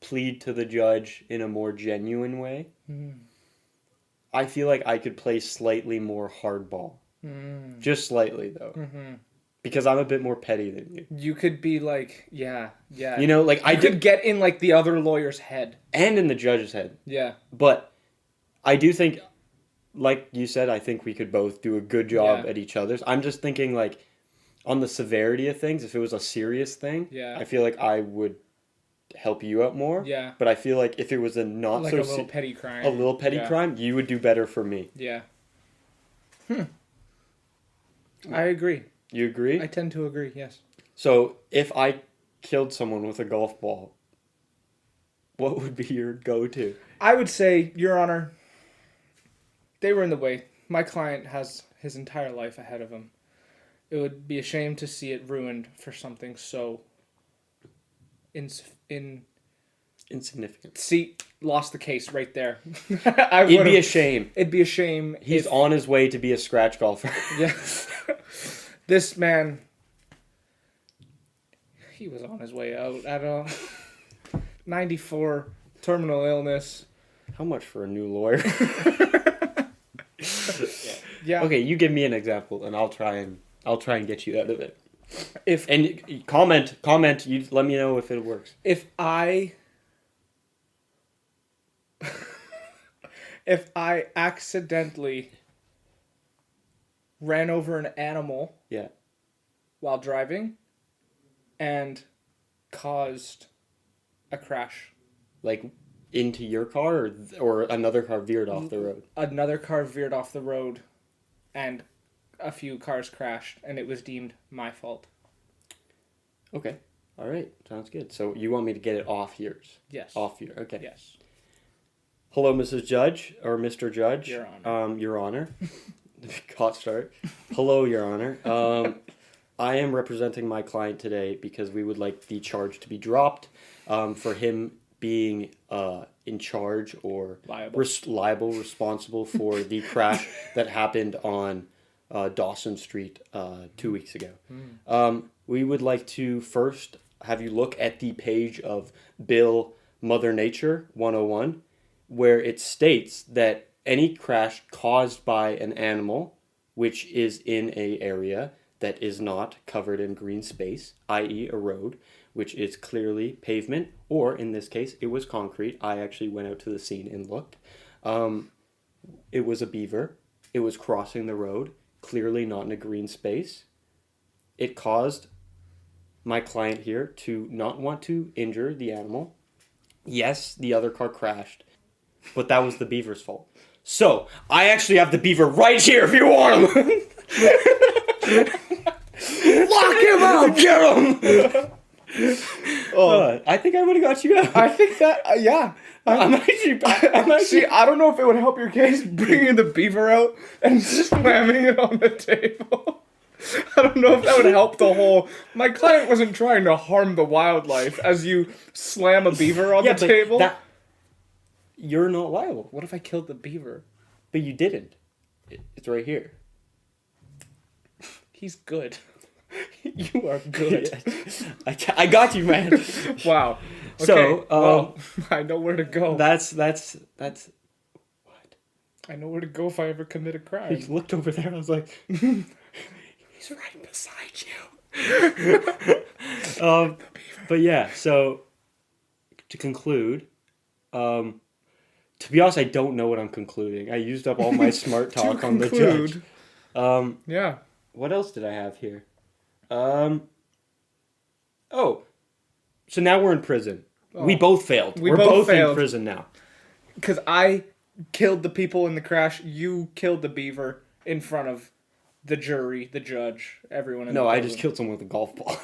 plead to the judge in a more genuine way. I feel like I could play slightly more hardball. Just slightly though. Because I'm a bit more petty than you. You could be like, yeah. You know, like I could get in like the other lawyer's head. And in the judge's head. Yeah. But I do think, like you said, I think we could both do a good job at each other's. I'm just thinking like on the severity of things, if it was a serious thing, I feel like I would help you out more. Yeah. But I feel like if it was a not Like so a little petty crime. a little petty Yeah. crime, you would do better for me. Yeah. I agree. You agree? I tend to agree, yes. So if I killed someone with a golf ball, what would be your go-to? I would say, Your Honor, they were in the way. My client has his entire life ahead of him. It would be a shame to see it ruined for something so Insignificant. See, lost the case right there. It'd be a shame. It'd be a shame. He's on his way to be a scratch golfer. Yeah. This man, he was on his way out at 94, terminal illness. How much for a new lawyer? Yeah. Okay, you give me an example, and I'll try and get you out of it. If comment. You let me know if it works. if I accidentally ran over an animal, Yeah. while driving, and caused a crash. Like into your car, or another car veered off the road. Another car veered off the road, and a few cars crashed, and it was deemed my fault. Okay. All right. Sounds good. So you want me to get it off yours? Yes. Off your. Okay. Yes. Hello, Mrs. Judge or Mr. Judge. Your Honor. Your Honor. Hot start. Hello, Your Honor. I am representing my client today because we would like the charge to be dropped for him being in charge or Liable. responsible for the crash that happened on Dawson Street 2 weeks ago. We would like to first have you look at the page of Bill Mother Nature 101, where it states that any crash caused by an animal which is in a area that is not covered in green space, i.e. a road, which is clearly pavement, or in this case, it was concrete. I actually went out to the scene and looked. It was a beaver. It was crossing the road, clearly not in a green space. It caused my client here to not want to injure the animal. Yes, the other car crashed, but that was the beaver's fault. So, I actually have the beaver right here if you want him. Lock him up! Get him! I think I would have got you out. I think that, yeah. I'm actually See, I don't know if it would help your case bringing the beaver out and slamming it on the table. I don't know if that would help the whole... My client wasn't trying to harm the wildlife as you slam a beaver on the table. You're not liable. What if I killed the beaver? But you didn't. It's right here. He's good. You are good. I got you, man. Wow. Okay, So, well, I know where to go. That's what? I know where to go if I ever commit a crime. He looked over there and I was like, he's right beside you. But yeah, so to conclude, to be honest, I don't know what I'm concluding. I used up all my smart talk on the judge. Yeah. What else did I have here? So now we're in prison. Oh. We both failed. We're both in prison now. Because I killed the people in the crash. You killed the beaver in front of the jury, the judge, everyone in the I just killed someone with a golf ball.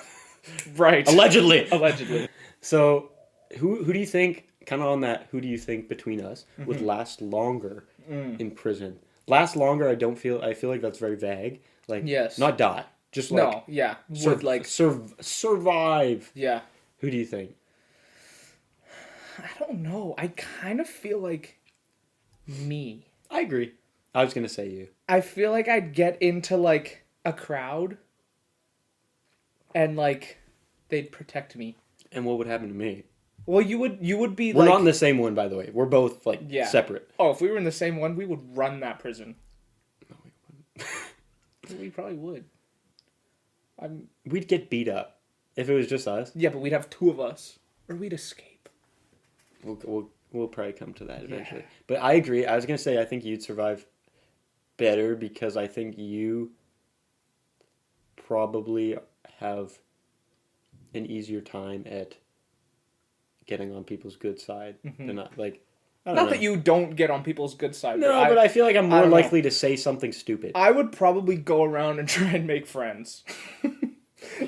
Right. Allegedly. Allegedly. So, who do you think, kind of on that, who do you think between us would last longer in prison? Last longer, I feel like that's very vague. Like, yes. Not die. Just like... No, yeah. Survive. Yeah. Who do you think? I don't know. I kind of feel like me. I agree. I was going to say you. I feel like I'd get into, like, a crowd and, like, they'd protect me. And what would happen to me? Well, you would be, We're not in the same one, by the way. We're both, like, separate. Oh, if we were in the same one, we would run that prison. No, we wouldn't. We probably would. We'd get beat up if it was just us. Yeah, but we'd have two of us. Or we'd escape. We'll probably come to that eventually. Yeah. But I agree. I was going to say I think you'd survive better because I think you probably have an easier time at getting on people's good side than I, like. I don't Not know. that you don't get on people's good side. No, but I feel like I'm more don't know. likely to say something stupid. I would probably go around and try and make friends.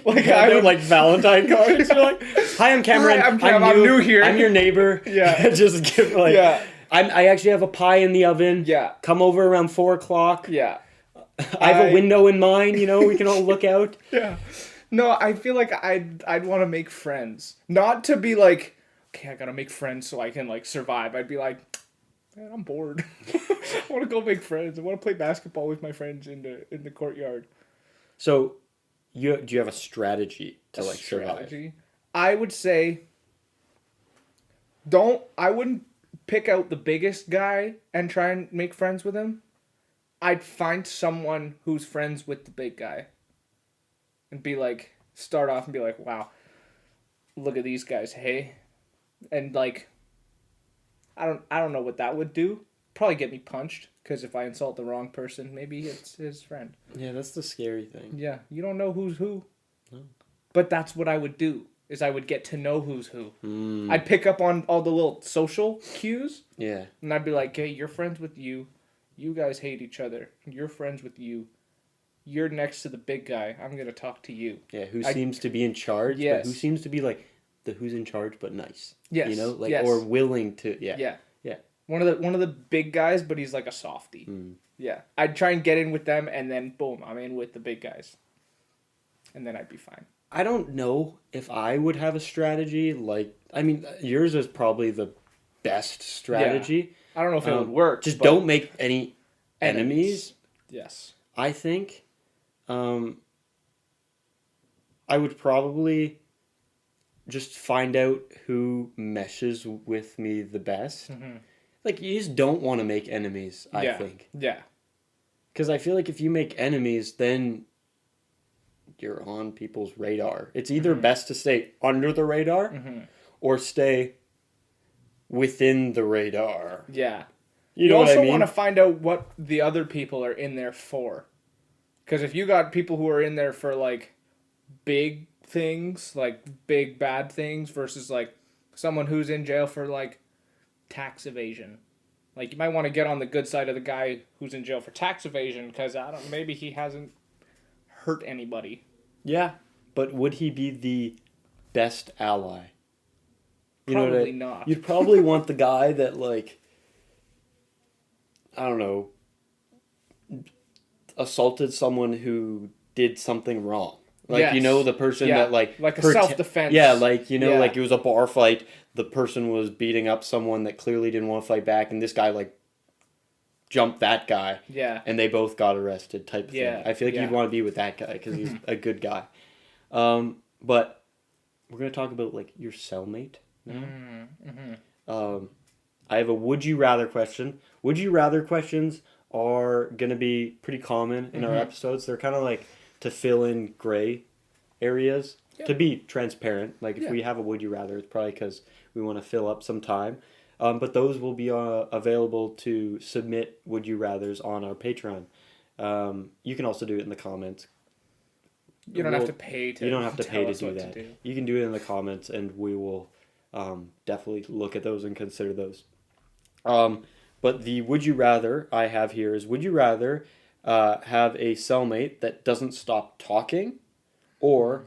Like Yeah, I they're would like Valentine cards. You're like, "Hi, I'm Cameron. Hi, I'm Cam. I'm new here." I'm your neighbor. Yeah. Just give like. Yeah. I actually have a pie in the oven. Yeah. Come over around 4:00. Yeah. I have a window in mine. You know, we can all look out. Yeah. No, I feel like I'd want to make friends. Not to be like, okay, I gotta make friends so I can like survive. I'd be like, man, I'm bored. I want to go make friends. I want to play basketball with my friends in the courtyard. So, do you have a strategy to like survive? I would say, I wouldn't pick out the biggest guy and try and make friends with him. I'd find someone who's friends with the big guy. And be like, start off and be like, wow, look at these guys, hey? And like, I don't know what that would do. Probably get me punched, because if I insult the wrong person, maybe it's his friend. Yeah, that's the scary thing. Yeah, you don't know who's who. No. But that's what I would do, is I would get to know who's who. Mm. I'd pick up on all the little social cues, Yeah. and I'd be like, hey, you're friends with you. You guys hate each other. You're friends with you. You're next to the big guy. I'm going to talk to you. Yeah, who seems to be in charge, Yes. but who seems to be like the who's in charge but nice. Yes. You know, like yes. or willing to yeah. Yeah. Yeah. One of the big guys, but he's like a softie. Mm. Yeah. I'd try and get in with them, and then boom, I'm in with the big guys. And then I'd be fine. I don't know if I would have a strategy like I mean yours is probably the best strategy. I don't know if it would work. Just but don't make any enemies. Yes. I think I would probably just find out who meshes with me the best. Mm-hmm. Like, you just don't want to make enemies, I think. Yeah. Because I feel like if you make enemies, then you're on people's radar. It's either best to stay under the radar or stay within the radar. Yeah. You know what I also mean? want to find out what the other people are in there for. Because if you got people who are in there for, like, big things, like big bad things, versus, like, someone who's in jail for, like, tax evasion. Like, you might want to get on the good side of the guy who's in jail for tax evasion, because, maybe he hasn't hurt anybody. Yeah, but would he be the best ally? You Probably know not. You'd probably want the guy that, like, I don't know, assaulted someone who did something wrong. Like, Yes. you know, the person Yeah. that, like a self-defense. Yeah, like, you know, Yeah. like it was a bar fight. The person was beating up someone that clearly didn't want to fight back, and this guy, like, jumped that guy. Yeah. And they both got arrested type of Yeah, thing. I feel like yeah. you'd want to be with that guy because he's a good guy. But we're going to talk about, like, your cellmate now. I have a would you rather question. Would you rather questions are going to be pretty common in our episodes. They're kind of like to fill in gray areas, to be transparent. Like if we have a would you rather, it's probably because we want to fill up some time. But those will be available to submit would you rathers on our Patreon. You can also do it in the comments. You don't have to pay to. You don't have to pay tell to us do what that. do. You can do it in the comments, and we will definitely look at those and consider those. But the would you rather I have here is would you rather have a cellmate that doesn't stop talking, or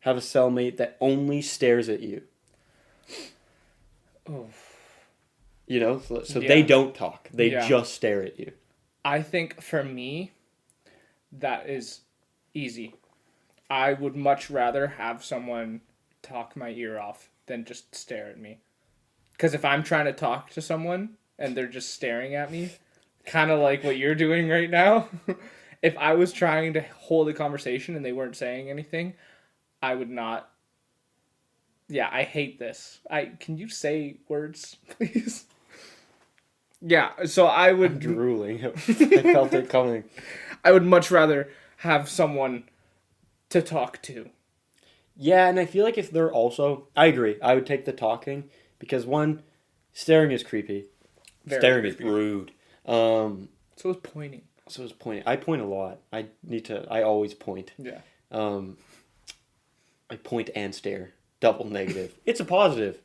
have a cellmate that only stares at you? Oh. You know, so they don't talk; they Yeah. just stare at you. I think for me, that is easy. I would much rather have someone talk my ear off than just stare at me. Because if I'm trying to talk to someone and they're just staring at me, kind of like what you're doing right now, if I was trying to hold a conversation and they weren't saying anything, I would not. Yeah, I hate this. Can you say words, please? Yeah, so I would. I'm drooling. I felt it coming. I would much rather have someone to talk to. Yeah, and I feel like if they're also... I agree. I would take the talking because, one, staring is creepy. Very staring creepy. is rude. So is pointing. So is pointing. I point a lot. I always point. Yeah. I point and stare. Double negative. It's a positive.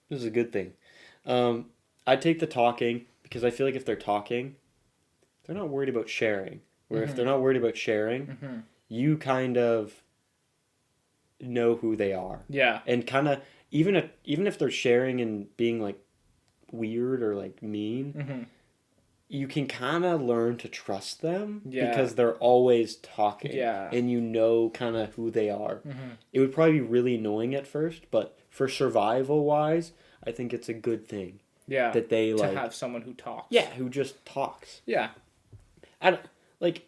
This is a good thing. I take the talking because I feel like if they're talking, they're not worried about sharing. Where if they're not worried about sharing, you kind of know who they are. Yeah. And kind of even if they're sharing and being like weird or like mean, you can kind of learn to trust them because they're always talking. Yeah. And you know kind of who they are. It would probably be really annoying at first, but for survival wise, I think it's a good thing. Yeah. That they to like have someone who talks. Yeah, who just talks. Yeah. I don't, like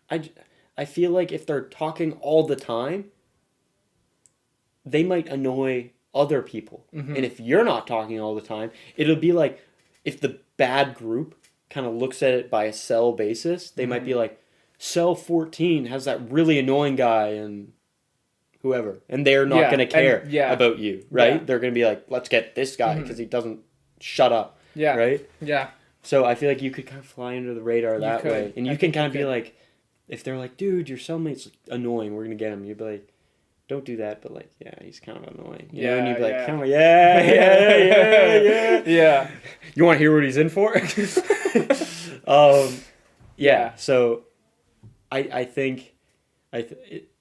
I feel like if they're talking all the time, they might annoy other people. And if you're not talking all the time, it'll be like if the bad group kind of looks at it by a cell basis, they might be like, cell 14 has that really annoying guy and whoever. And they're not going to care about you, right? Yeah. They're going to be like, let's get this guy because he doesn't shut up, right? Yeah. So I feel like you could kind of fly under the radar that way. And you can kind of be like, if they're like, dude, your cellmate's annoying, we're going to get him. You'd be like, don't do that, but like, yeah, he's kind of annoying. You know? And you'd be like, come on, yeah. You want to hear what he's in for? So I think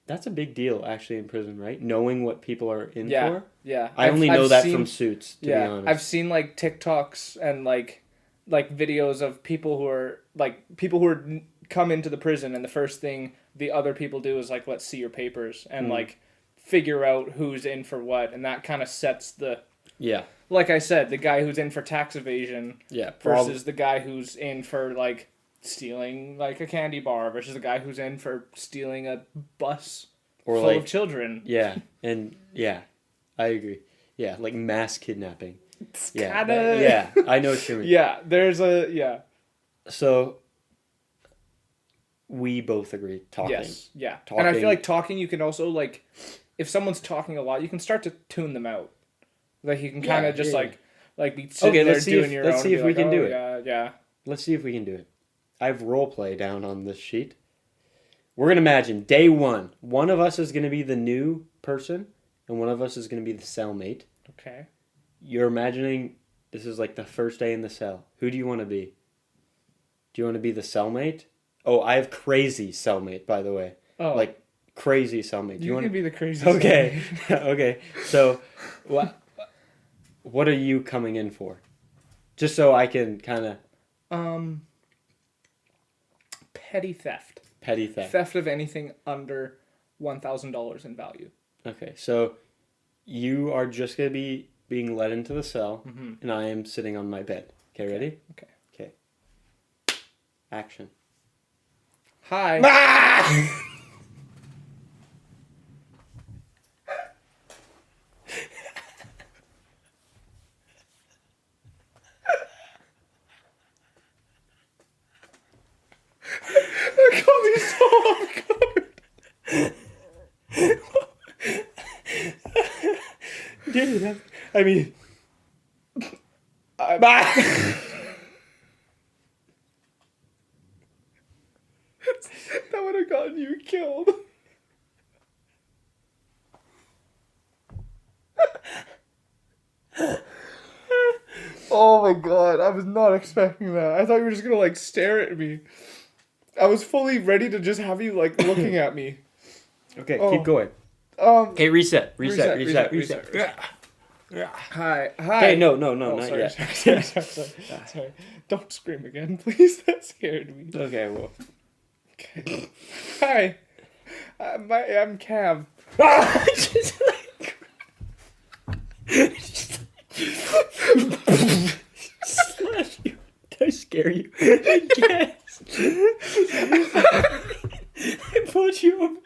that's a big deal actually in prison, right? Knowing what people are in for. Yeah. I only know that from Suits, to be honest. I've seen like TikToks and like videos of people who are come into the prison and the first thing the other people do is like, let's see your papers and like figure out who's in for what, and that kind of sets the like I said, the guy who's in for tax evasion versus the guy who's in for like stealing like a candy bar versus the guy who's in for stealing a bus or full of children. I agree. Like mass kidnapping. It's kinda... I know what you mean. So we both agree talking. Yes, yeah. Talking. And I feel like talking, you can also like, if someone's talking a lot, you can start to tune them out. Like you can kind of just like be sitting there doing your own. Let's see if we can do it. Yeah. Let's see if we can do it. I have role play down on this sheet. We're gonna imagine day one. One of us is gonna be the new person, and one of us is gonna be the cellmate. Okay. You're imagining this is like the first day in the cell. Who do you want to be? Do you want to be the cellmate? Oh, I have crazy cellmate, by the way. Oh. Like, crazy cellmate. You can be the crazy Okay. Okay. So, what are you coming in for? Just so I can kind of... Petty theft. Petty theft. Theft of anything under $1,000 in value. Okay. So, you are just going to be being led into the cell, and I am sitting on my bed. Okay, ready? Okay. Action. Hi. That got me so off guard. Dude, I mean... That would have gotten you killed. Oh my god, I was not expecting that. I thought you were just gonna like stare at me. I was fully ready to just have you like looking at me. Okay, keep going. Okay, reset. Yeah. Hi. Okay, no, not sorry, yet. Sorry. Don't scream again, please. That scared me. Okay, well. Okay. Hi. I'm Cam. Slash you. Did I scare you? Yes. I pulled you over.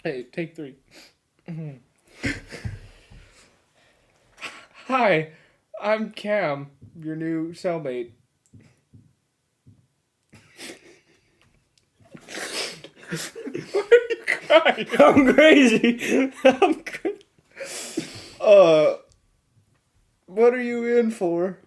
Hey, take 3. Hi, I'm Cam, your new cellmate. Why are you crying? I'm crazy. What are you in for?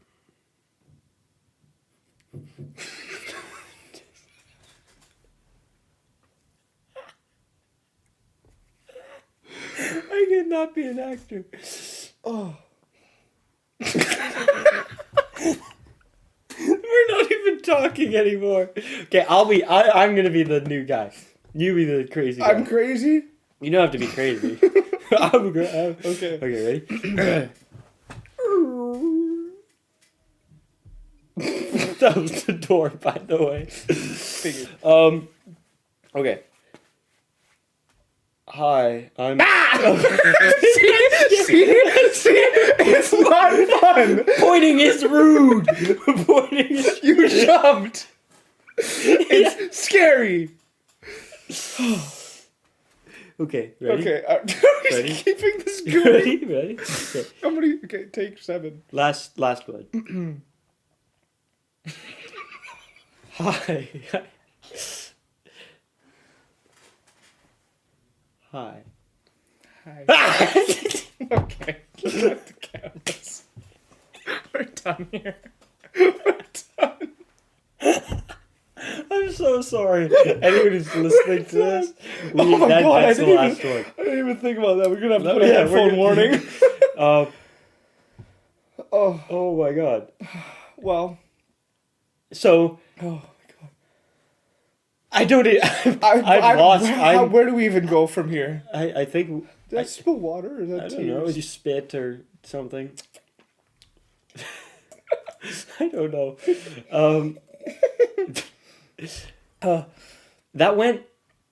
not be an actor. Oh. We're not even talking anymore. Okay, I'm gonna be the new guy. You be the crazy guy. I'm crazy? You don't have to be crazy. Okay. Okay, ready? That was the door, by the way. Figured. Okay. Hi, I'm. See? It's not fun. Pointing is rude. Pointing is. You jumped. It's scary. Okay, ready? Okay, Ready? keeping this going. Ready? Okay. How many? Okay, take 7. Last one. Hi. Hi. Hi. Okay, cut the cameras. We're done here. We're done. I'm so sorry. Anyone who's listening to this, Oh my God, that's the last one. I didn't even think about that. We're gonna have to No, put a yeah, headphone we're warning. Oh Oh, my God. well. So Oh my God. I don't. I've lost. Where do we even go from here? I think. Did I spill water or is that I don't know. tears? You spit or something. I don't know. That went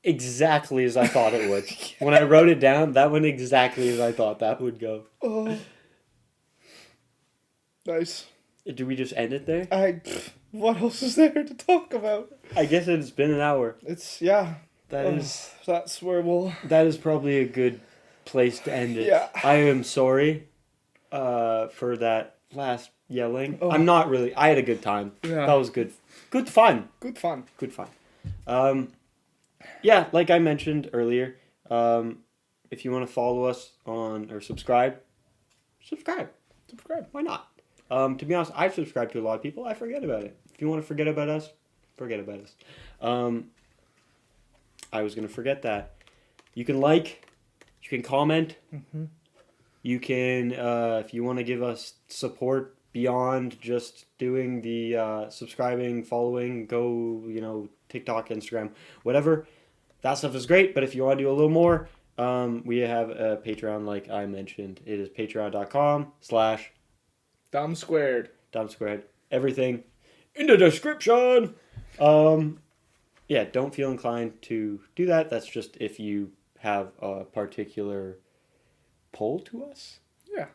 exactly as I thought it would. When I wrote it down, that went exactly as I thought that would go. Oh. Nice. Do we just end it there? What else is there to talk about? I guess it's been an hour. That's where we'll. That is probably a good place to end it. Yeah. I am sorry for that last yelling. Oh. I'm not really. I had a good time. Yeah. That was good. Good fun. Good fun. Good fun. Yeah, like I mentioned earlier, if you want to follow us on or subscribe. Why not? To be honest, I've subscribed to a lot of people. I forget about it. If you want to forget about us, forget about us. I was going to forget that. You can like, you can comment, you can, if you want to give us support beyond just doing the subscribing, following, go, TikTok, Instagram, whatever. That stuff is great, but if you want to do a little more, we have a Patreon like I mentioned. It is Dumb squared. patreon.com/dumsquared. Everything in the description. Yeah, don't feel inclined to do that. That's just if you have a particular pull to us. Yeah.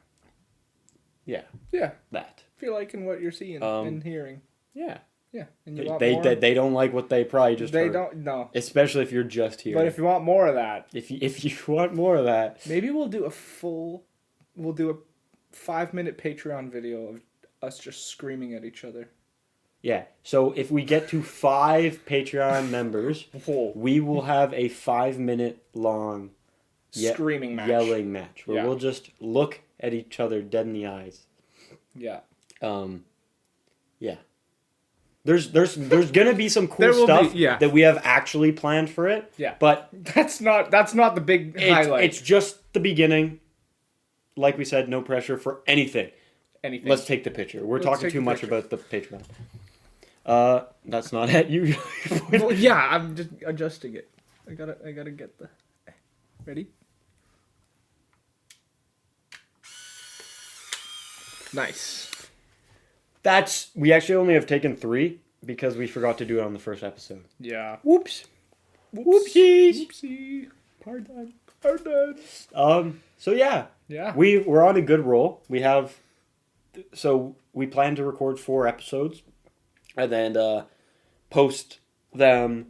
Yeah, Yeah. that. If you're liking what you're seeing and hearing. Yeah. Yeah. And you want They more. they don't like what they probably just They heard. don't. No. Especially if you're just here. But if you want more of that, if you want more of that, maybe we'll do a 5-minute Patreon video of us just screaming at each other. yeah. So if we get to 5 Patreon members, Whoa. we will have a 5-minute long Screaming match. yelling match where Yeah. we'll just look at each other dead in the eyes. Yeah. Yeah. There's gonna be some cool There will stuff be, yeah. that we have actually planned for it. Yeah. But That's not the big highlight. it's just the beginning. Like we said, no pressure for anything. Anything. Let's take the picture. We're Let's talking take too the much picture. about the Patreon. That's not at you. Well, yeah, I'm just adjusting it. I gotta get the. Ready? Nice. We actually only have taken 3 because we forgot to do it on the first episode. Yeah. Whoops. Whoopsies. Oopsie. Pardon. Pardon. So yeah, Yeah. we're on a good roll. We plan to record 4 episodes and then post them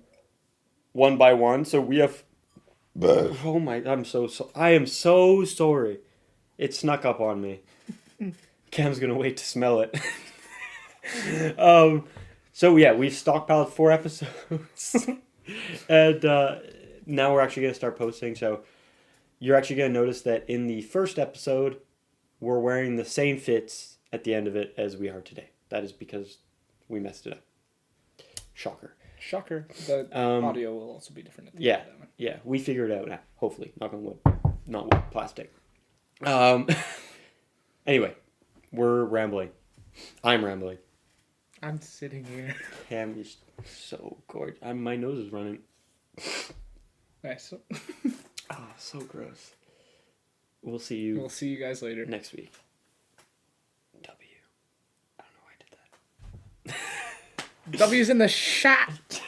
one by one. So we have. Oh my! I am so sorry. It snuck up on me. Cam's gonna wait to smell it. So yeah, we've stockpiled 4 episodes, and now we're actually gonna start posting. So you're actually gonna notice that in the first episode, we're wearing the same fits at the end of it as we are today. That is because we messed it up. Shocker. The audio will also be different at the end of that one. Yeah, we figured it out now. Hopefully, knock on wood, not wood, plastic. Anyway, we're rambling. I'm rambling. I'm sitting here. Cam is so gorgeous. My nose is running. Nice. Oh, so gross. We'll see you We'll see you guys later. next week. W. I don't know why I did that. W's in the chat.